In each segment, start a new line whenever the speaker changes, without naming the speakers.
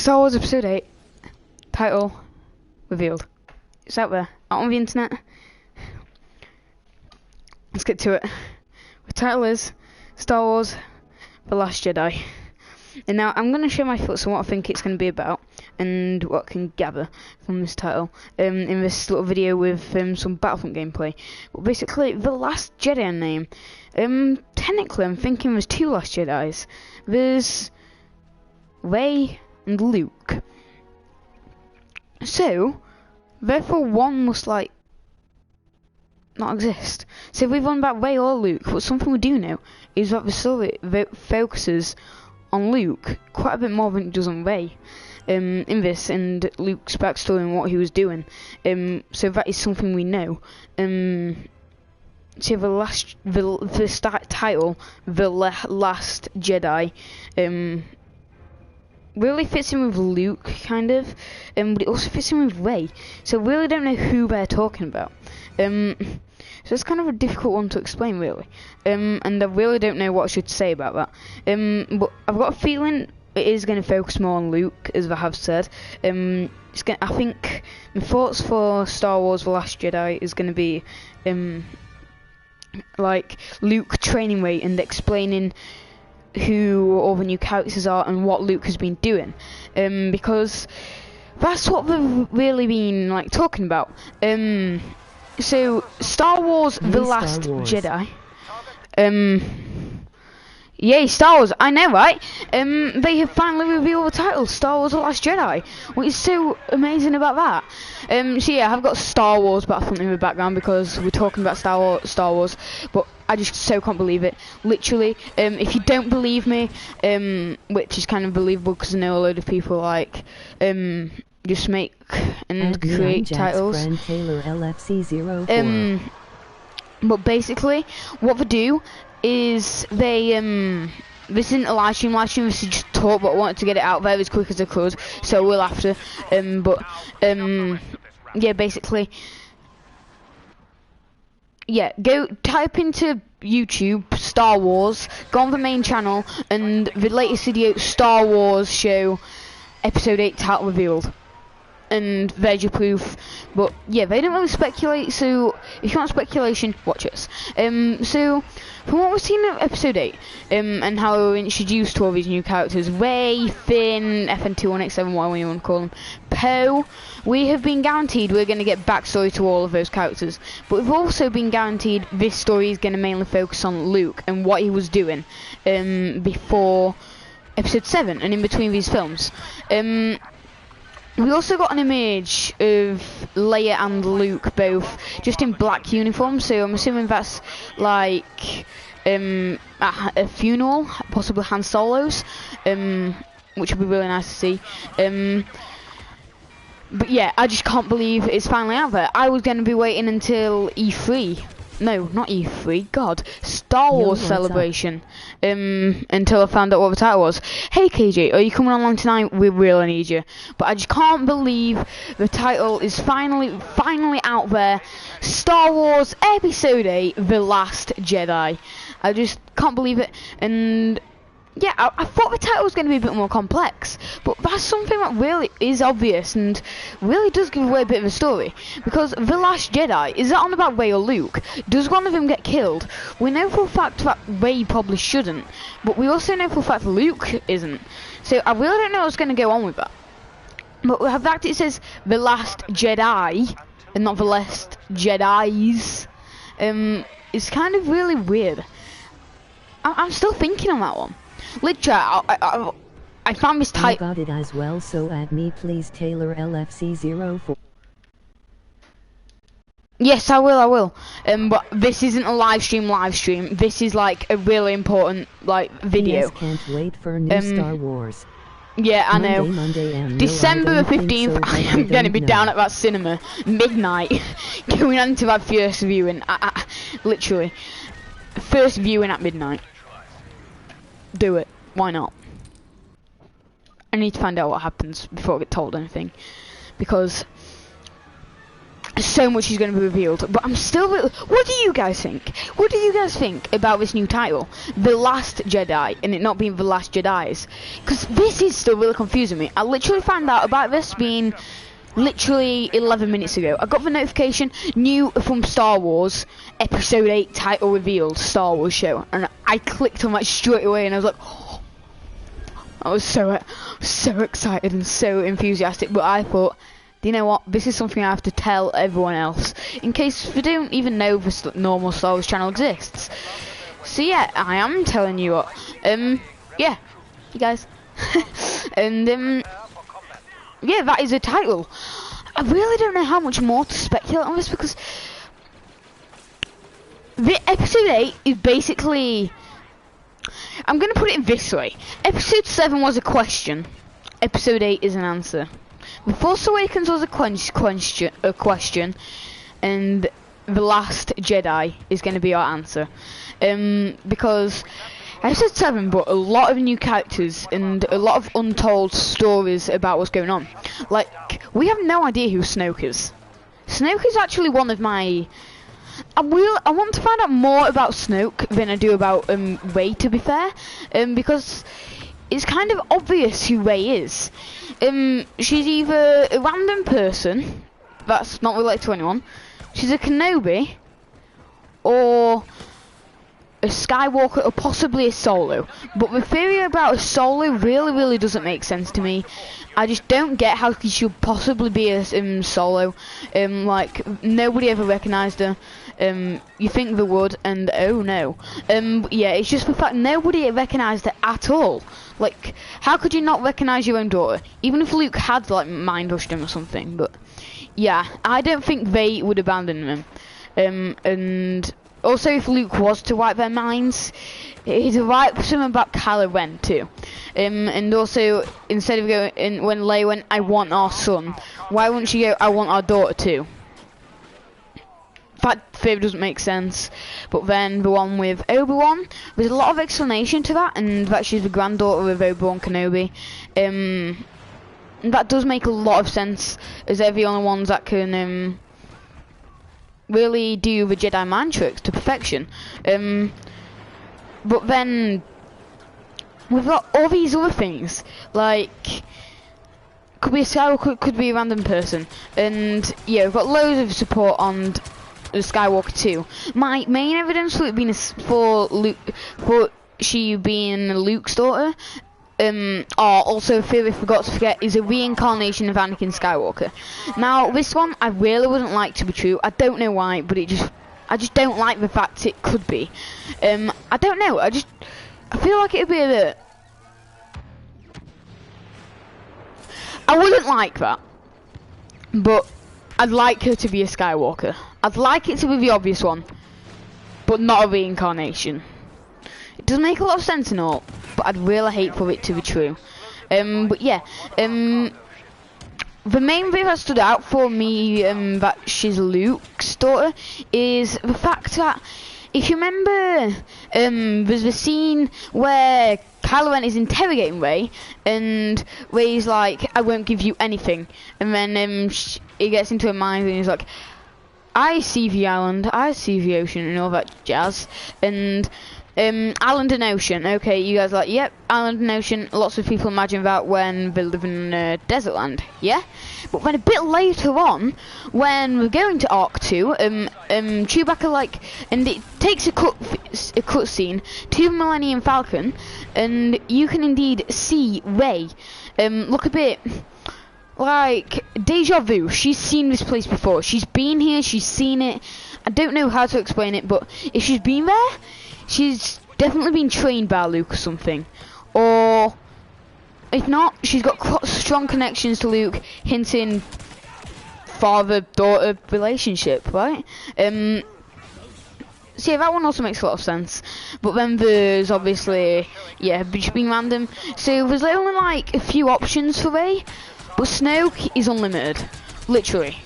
Star Wars Episode 8, title revealed. It's out there, out on the internet. Let's get to it. The title is Star Wars The Last Jedi. And now I'm going to share my thoughts on what I think it's going to be about and what I can gather from this title in this little video with some Battlefront gameplay. But basically, The Last Jedi name. Technically, I'm thinking there's two Last Jedis. There's Rey and Luke. So, therefore one must, like, not exist. So if we've won about Rey or Luke, but something we do know is that the story focuses on Luke quite a bit more than it does on Rey in this, and Luke's backstory and what he was doing. So that is something we know. So the title, The Last Jedi, really fits in with Luke, kind of, but it also fits in with Rey. So I really don't know who they're talking about. So it's kind of a difficult one to explain, really. And I really don't know what I should say about that. But I've got a feeling it is going to focus more on Luke, as I have said. I think my thoughts for Star Wars: The Last Jedi is going to be like Luke training Rey and explaining who all the new characters are and what Luke has been doing, because that's what they've really been like talking about. So Star Wars: The Last Jedi. Yay, Star Wars! I know, right? They have finally revealed the title, Star Wars: The Last Jedi. What is so amazing about that? So yeah, I've got Star Wars Battlefront in the background because we're talking about Star Wars, but I just so can't believe it. Literally, if you don't believe me, which is kind of believable because I know a load of people like just make and create titles.
Friend Taylor LFC04.
But basically, what they do is they this isn't a live stream, this is just talk, but I wanted to get it out there as quick as I could, so I will have to. Yeah, basically, yeah, go type into YouTube Star Wars, go on the main channel, and the latest video, Star Wars show Episode 8 title revealed. And there's your proof. But yeah, they don't really speculate, so if you want speculation, watch us. So from what we've seen of Episode 8, and how we were introduced to all these new characters, Rey, Finn, FN21X7, whatever you want to call them, Poe, we have been guaranteed we're going to get backstory to all of those characters. But we've also been guaranteed this story is going to mainly focus on Luke and what he was doing before Episode 7 and in between these films. We also got an image of Leia and Luke both just in black uniforms, so I'm assuming that's like at a funeral, possibly Han Solo's, which would be really nice to see. But yeah, I just can't believe it's finally out there. I was going to be waiting until E3. No, not E3, God, Star Wars Celebration, until I found out what the title was. Hey KJ, are you coming along tonight? We really need you. But I just can't believe the title is finally out there. Star Wars Episode 8, The Last Jedi. I just can't believe it, and yeah, I thought the title was going to be a bit more complex, but that's something that really is obvious and really does give away a bit of a story. Because The Last Jedi, is that on about Rey or Luke? Does one of them get killed? We know for a fact that Rey probably shouldn't, but we also know for a fact Luke isn't. So I really don't know what's going to go on with that. But the fact it says The Last Jedi, and not The Last Jedis, is kind of really weird. I'm still thinking on that one. Literally, I found this
I got it as well, so add me please, Taylor LFC04.
Yes, I will. But this isn't a live stream. This is like a really important like video.
Yes, can't wait for new Star Wars.
Yeah, I know.
Monday,
December the 15th,
so,
I am going to be down at that cinema, midnight, going on to that first viewing. Literally, first viewing at midnight. Do it. Why not? I need to find out what happens before I get told anything, because so much is going to be revealed. But I'm still. What do you guys think? What do you guys think about this new title, The Last Jedi, and it not being The Last Jedis? Because this is still really confusing me. I literally found out about this being literally 11 minutes ago. I got the notification, new from Star Wars, Episode 8 title revealed, Star Wars show, and I clicked on that straight away, and I was like, oh. I was so excited and so enthusiastic. But I thought, do you know what? This is something I have to tell everyone else, in case they don't even know this normal Star Wars channel exists. So yeah, I am telling you what. Yeah, you guys, and yeah, that is a title. I really don't know how much more to speculate on this, because the episode 8 is basically, I'm going to put it this way. Episode 7 was a question. Episode 8 is an answer. The Force Awakens was a question, and The Last Jedi is going to be our answer. Because Episode 7 brought a lot of new characters and a lot of untold stories about what's going on. Like, we have no idea who Snoke is. Snoke is actually one of my... I want to find out more about Snoke than I do about Rey, to be fair. Because it's kind of obvious who Rey is. She's either a random person that's not related to anyone, she's a Kenobi, or a Skywalker, or possibly a Solo. But the theory about a Solo really doesn't make sense to me. I just don't get how she should possibly be a Solo. Like, nobody ever recognised her. You think they would, and oh no. Yeah, it's just the fact nobody recognised her at all. Like, how could you not recognise your own daughter? Even if Luke had, like, mind rushed him or something. But yeah, I don't think they would abandon him. And also, if Luke was to wipe their minds, he'd write something about Kylo Ren too. And also, instead of going, when Leia went, I want our son, why wouldn't she go, I want our daughter too? That theory doesn't make sense. But then the one with Obi-Wan, there's a lot of explanation to that, and that she's the granddaughter of Obi-Wan Kenobi. That does make a lot of sense, as they're the only ones that can really do the Jedi mind tricks to perfection. But then we've got all these other things, like could be a Skywalker, could be a random person, and yeah, we've got loads of support on the Skywalker too. My main evidence for it being for she being Luke's daughter, or also a theory I forgot to forget, is a reincarnation of Anakin Skywalker. Now this one I really wouldn't like to be true. I don't know why, but I just don't like the fact it could be. I don't know. I feel like it'd be a bit. I wouldn't like that, but I'd like her to be a Skywalker. I'd like it to be the obvious one, but not a reincarnation. It does make a lot of sense and all, but I'd really hate for it to be true. But yeah, the main thing that stood out for me, that she's Luke's daughter, is the fact that, if you remember, there's the scene where Kylo Ren is interrogating Rey, and Rey's like, I won't give you anything, and then he gets into her mind and he's like, I see the island, I see the ocean, and all that jazz. And island and ocean, okay, you guys are like, yep, island and ocean. Lots of people imagine that when they live in desert land, yeah. But then a bit later on, when we're going to Arc 2, Chewbacca, like, and it takes a cut scene to the Millennium Falcon, and you can indeed see Rey look a bit like deja vu. She's seen this place before. She's been here. She's seen it. I don't know how to explain it, but if she's been there, she's definitely been trained by Luke or something. Or if not, she's got strong connections to Luke, hinting father-daughter relationship, right? So yeah, that one also makes a lot of sense. But then there's obviously, yeah, just being random. So there's only like a few options for Rey. But Snoke is unlimited, literally.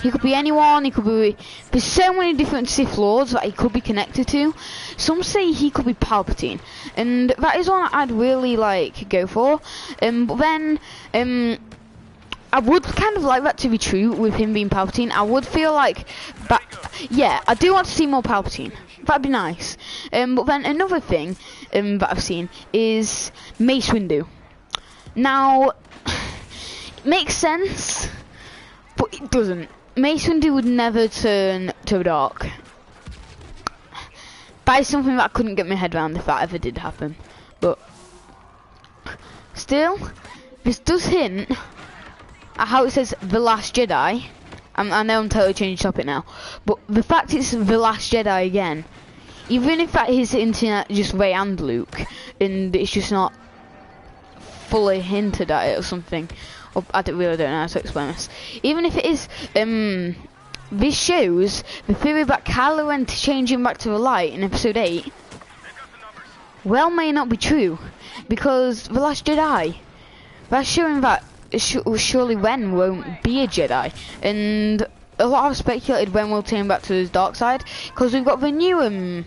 He could be anyone, he could be... There's so many different Sith Lords that he could be connected to. Some say he could be Palpatine, and that is one I'd really, like, go for. But then, I would kind of like that to be true with him being Palpatine. I would feel like, yeah, I do want to see more Palpatine. That'd be nice. But then another thing that I've seen is Mace Windu. Now, it makes sense, but it doesn't. Mace Windu would never turn to dark. That is something that I couldn't get my head around if that ever did happen. But still, this does hint at how it says The Last Jedi. I know I'm totally changing topic now, but the fact it's The Last Jedi again, even if that is hinting at just Rey and Luke, and it's just not fully hinted at it or something, or I really don't know how to explain this. Even if it is, this shows the theory that Kylo Ren changing back to the light in Episode 8, well, may not be true, because The Last Jedi, that's showing that surely Ren won't be a Jedi, and a lot have speculated Ren will turn back to his dark side, because we've got the new,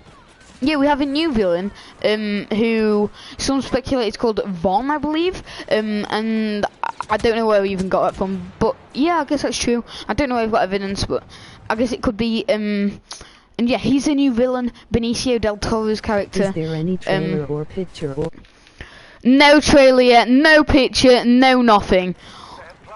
yeah, we have a new villain, who some speculate is called Vaughn, I believe, and I don't know where we even got that from, but yeah, I guess that's true. I don't know if I've got evidence, but I guess it could be, and yeah, he's a new villain, Benicio del Toro's character.
Is there any trailer or picture or...
No trailer yet, no picture, no nothing.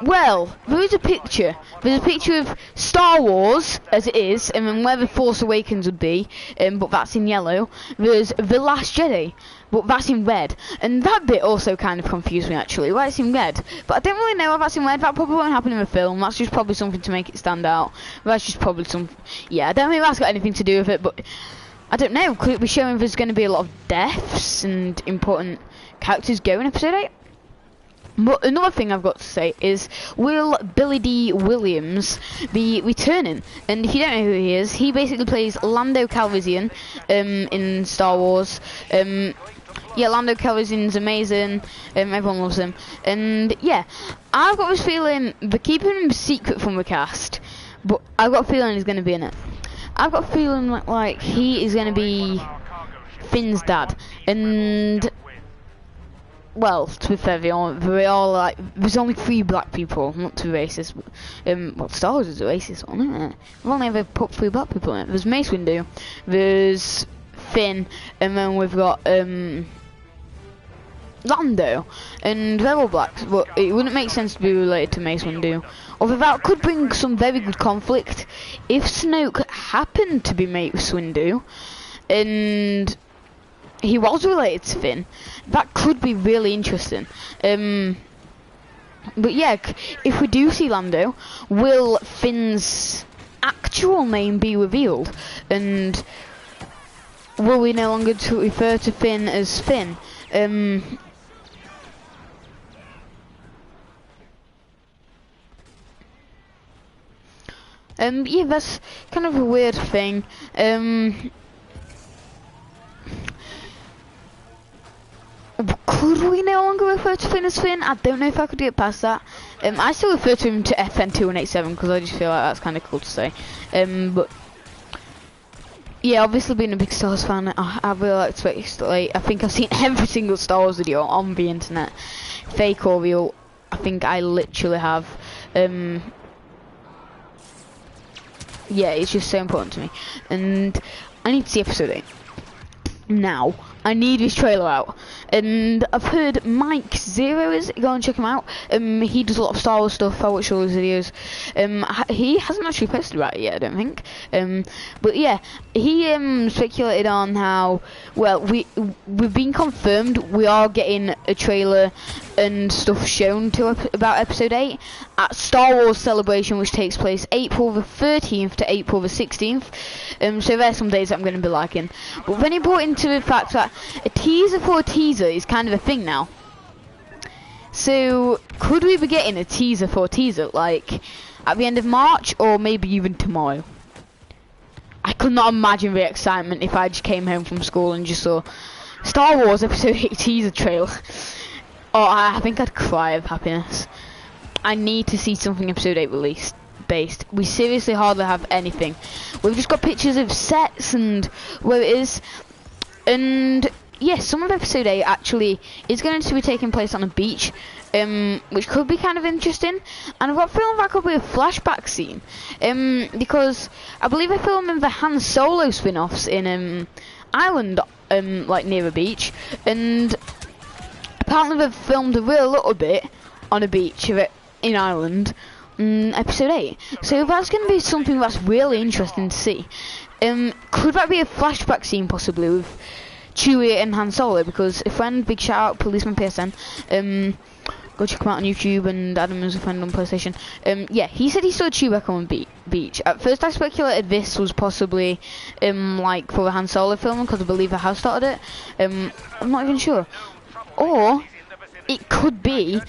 Well, there is a picture. There's a picture of Star Wars, as it is, and then where the Force Awakens would be, but that's in yellow. There's The Last Jedi, but that's in red. And that bit also kind of confused me, actually, why it's in red. But I don't really know why that's in red. That probably won't happen in the film. That's just probably something to make it stand out. That's just probably some... Yeah, I don't think that's got anything to do with it, but... I don't know, could it be showing there's going to be a lot of deaths and important characters go in Episode 8? But another thing I've got to say is, will Billy D. Williams be returning? And if you don't know who he is, he basically plays Lando Calrissian in Star Wars. Yeah, Lando Calrissian's amazing. Everyone loves him. And yeah, I've got this feeling they're keeping him secret from the cast, but I've got a feeling he's going to be in it. I've got a feeling like he is going to be Finn's dad, and well, to be fair, they all like, there's only 3 black people, not too racist, but well, Star Wars is a racist one, isn't it? We've only ever put 3 black people in it. There's Mace Windu, there's Finn, and then we've got Lando, and they're all blacks, but it wouldn't make sense to be related to Mace Windu. Although that could bring some very good conflict if Snoke happened to be Mace Windu, and he was related to Finn. That could be really interesting. But yeah, if we do see Lando, will Finn's actual name be revealed? And will we no longer refer to Finn as Finn? Yeah, that's kind of a weird thing. Could we no longer refer to Finn as Finn? I don't know if I could get past that. I still refer to him to FN2187 because I just feel like that's kind of cool to say. But yeah, obviously being a big Star Wars fan, I really like to speculate. I think I've seen every single Star Wars video on the internet, fake or real. I think I literally have. Yeah, it's just so important to me, and I need to see Episode 8 now. I need this trailer out, and I've heard Mike Zero is go and check him out. He does a lot of Star Wars stuff. I watch all his videos. He hasn't actually posted about it yet, I don't think. But yeah, he speculated on how, well, we've been confirmed we are getting a trailer and stuff shown to about Episode 8 at Star Wars Celebration, which takes place April the 13th to April the 16th. So there's some days that I'm going to be liking. But then he brought into the fact that a teaser for a teaser is kind of a thing now. So could we be getting a teaser for a teaser, like at the end of March, or maybe even tomorrow? I could not imagine the excitement if I just came home from school and just saw Star Wars Episode 8 teaser trailer. Oh, I think I'd cry of happiness. I need to see something Episode 8 released based. We seriously hardly have anything. We've just got pictures of sets and where it is, and yes, some of episode 8 actually is going to be taking place on a beach, which could be kind of interesting. And I've got a feeling that could be a flashback scene, because I believe they're filming the Han Solo spin-offs in Ireland, like near a beach, and apparently they've filmed a real little bit on a beach in Ireland. Episode 8, so that's going to be something that's really interesting to see. Could that be a flashback scene possibly with Chewie and Han Solo? Because a friend, big shout out, Policeman PSN, go check him out on YouTube, and Adam is a friend on PlayStation. Yeah, he said he saw Chewbacca on beach. At first I speculated this was possibly like for the Han Solo film, because I believe the house started it. I'm not even sure, or it could be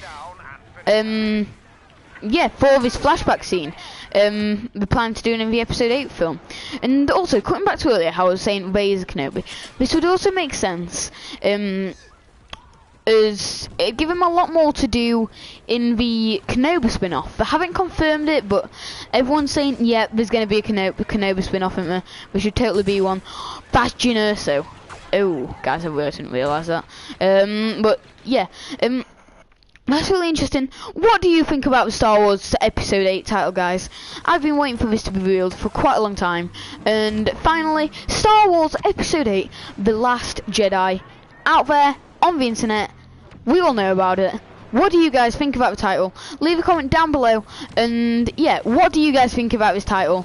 yeah, for this flashback scene, we're planning to do it in the episode 8 film. And also, coming back to earlier, how I was saying Rey is a Kenobi, this would also make sense, as it give him a lot more to do in the Kenobi spin-off. They haven't confirmed it, but everyone's saying, yeah, there's going to be a Kenobi spin-off, and there should totally be one. That's Jyn Erso. Oh, guys, I really didn't realise that. But, yeah, that's really interesting. What do you think about the Star Wars Episode 8 title, guys? I've been waiting for this to be revealed for quite a long time. And finally, Star Wars Episode 8, The Last Jedi, out there on the internet. We all know about it. What do you guys think about the title? Leave a comment down below. And yeah, what do you guys think about this title?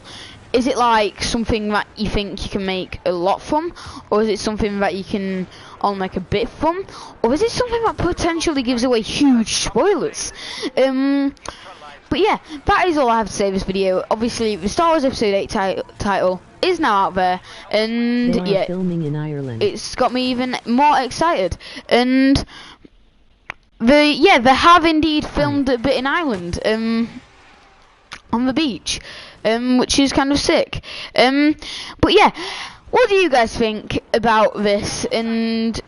Is it like something that you think you can make a lot from? Or is it something that you can only make a bit from? Or is it something that potentially gives away huge spoilers? But yeah, that is all I have to say in this video. Obviously, the Star Wars Episode 8 title is now out there. And yeah,
filming in Ireland.
It's got me even more excited. And they have indeed filmed a bit in Ireland. On the beach. Which is kind of sick. But yeah, what do you guys think about this? And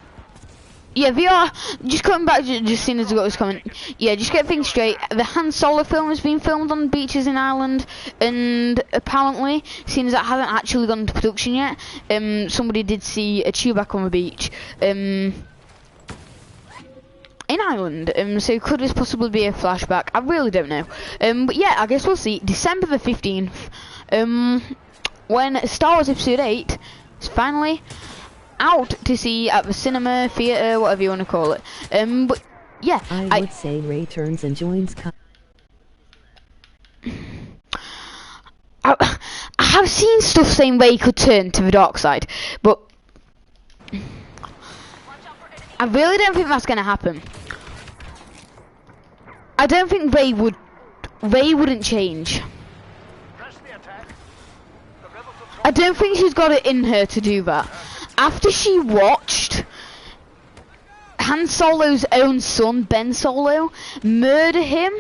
yeah, VR, just coming back, just seeing as I got this comment, yeah, just get things straight. The Han Solo film has been filmed on beaches in Ireland, and apparently, seeing as that hasn't actually gone into production yet, somebody did see a Chewbacca on the beach, in Ireland, so could this possibly be a flashback? I really don't know. But yeah, I guess we'll see. December the 15th, when Star Wars Episode 8 is finally out to see at the cinema, theatre, whatever you want to call it. But yeah,
I would say Rey turns and joins
I have seen stuff saying Rey could turn to the dark side, but I really don't think that's going to happen. I don't think Rey wouldn't change. I don't think she's got it in her to do that. After she watched Han Solo's own son, Ben Solo, murder him,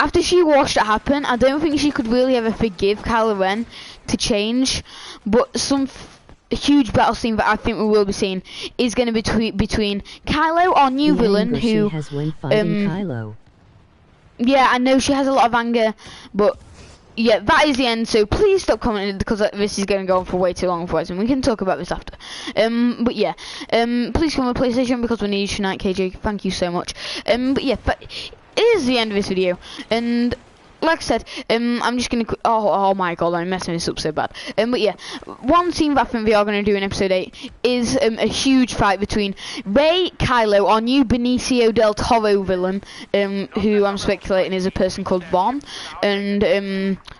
after she watched it happen, I don't think she could really ever forgive Kylo Ren to change. But a huge battle scene that I think we will be seeing is going to be between Kylo, our new villain, who
has when fighting Kylo.
Yeah, I know she has a lot of anger, but yeah, that is the end. So please stop commenting, because this is going to go on for way too long for us, and we can talk about this after. But yeah, please come on PlayStation, because we need you tonight, KJ. Thank you so much. But yeah, it is the end of this video, and like I said, I'm just gonna. Oh my god, I'm messing this up so bad. But yeah, one scene that I think we are gonna do in episode 8 is a huge fight between Rey, Kylo, our new Benicio del Toro villain, who I'm speculating is a person called Vaughn, and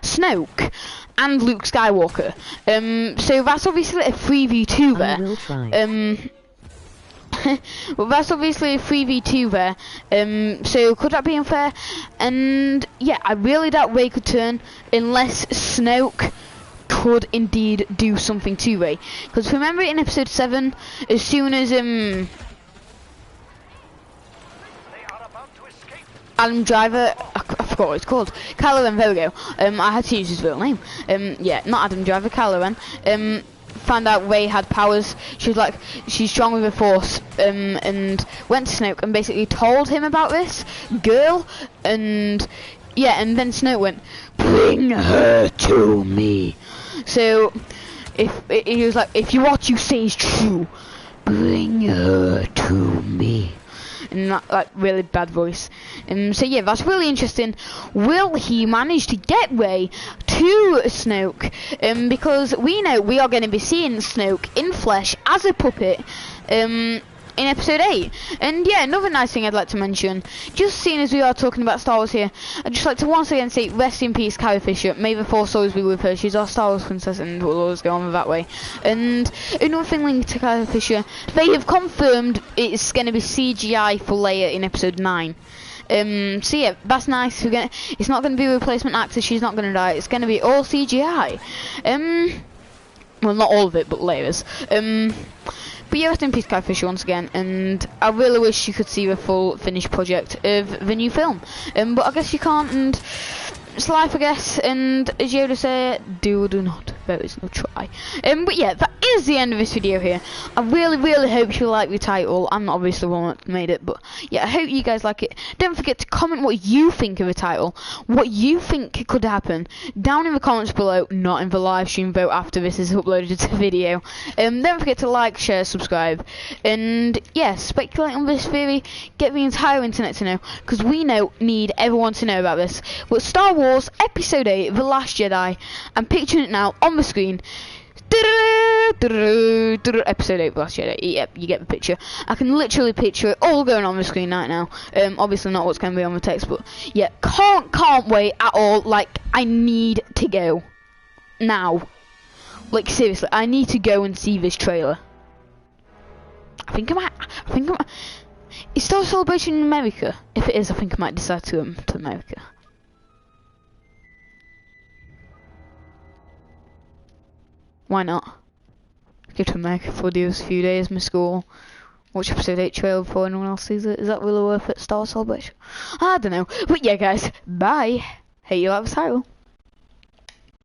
Snoke, and Luke Skywalker. So that's obviously a 3v2 there.
I will try.
Well, that's obviously a 3v2 there, so could that be unfair? And yeah, I really doubt Rey could turn unless Snoke could indeed do something to Rey. Because remember in episode 7, as soon as Adam Driver, I forgot what it's called, Kylo Ren, there we go, I had to use his real name, yeah, not Adam Driver, Kylo Ren, found out Rey had powers. She was like, she's strong with the Force, and went to Snoke and basically told him about this girl, and yeah, and then Snoke went, bring her to me. So if he was like, if what you say is true, bring her to me. In that like really bad voice. So yeah, that's really interesting. Will he manage to get way to Snoke? Because we know we are going to be seeing Snoke in flesh as a puppet. In episode 8. And yeah, another nice thing I'd like to mention, just seeing as we are talking about Star Wars here, I'd just like to once again say rest in peace Carrie Fisher, may the force always be with her. She's our Star Wars princess and will always go on that way. And another thing linked to Carrie Fisher, they have confirmed it's going to be CGI for Leia in episode 9. So yeah, that's nice. It's not going to be a replacement actor, she's not going to die, it's going to be all CGI. Well, not all of it, but Leia's. But yeah, rest in peace Carrie Fisher once again, and I really wish you could see the full finished project of the new film. But I guess you can't, and it's life, I guess, and as Yoda said, do or do not, there is no try. But yeah, that is the end of this video here. I really hope you like the title. I'm not obviously the one that made it, but yeah, I hope you guys like it. Don't forget to comment what you think of the title, what you think could happen, down in the comments below, not in the live stream vote after this is uploaded to the video. Don't forget to like, share, subscribe, and yeah, speculate on this theory, get the entire internet to know, because we need everyone to know about this. But Star Wars Episode 8, The Last Jedi, I'm picturing it now on the screen. Episode 8, The Last Jedi. Yep, you get the picture. I can literally picture it all going on the screen right now. Obviously not what's going to be on the text, but yeah, can't wait at all. Like, I need to go now. Like, seriously, I need to go and see this trailer. I think I might. Is Star Wars Celebration in America? If it is, I think I might decide to go to America. Why not? Go to America for those few days, my school. Watch episode 8 trailer before anyone else sees it. Is that really worth it? Star Wars Celebration? I don't know. But yeah, guys, bye. Hey, you like the title?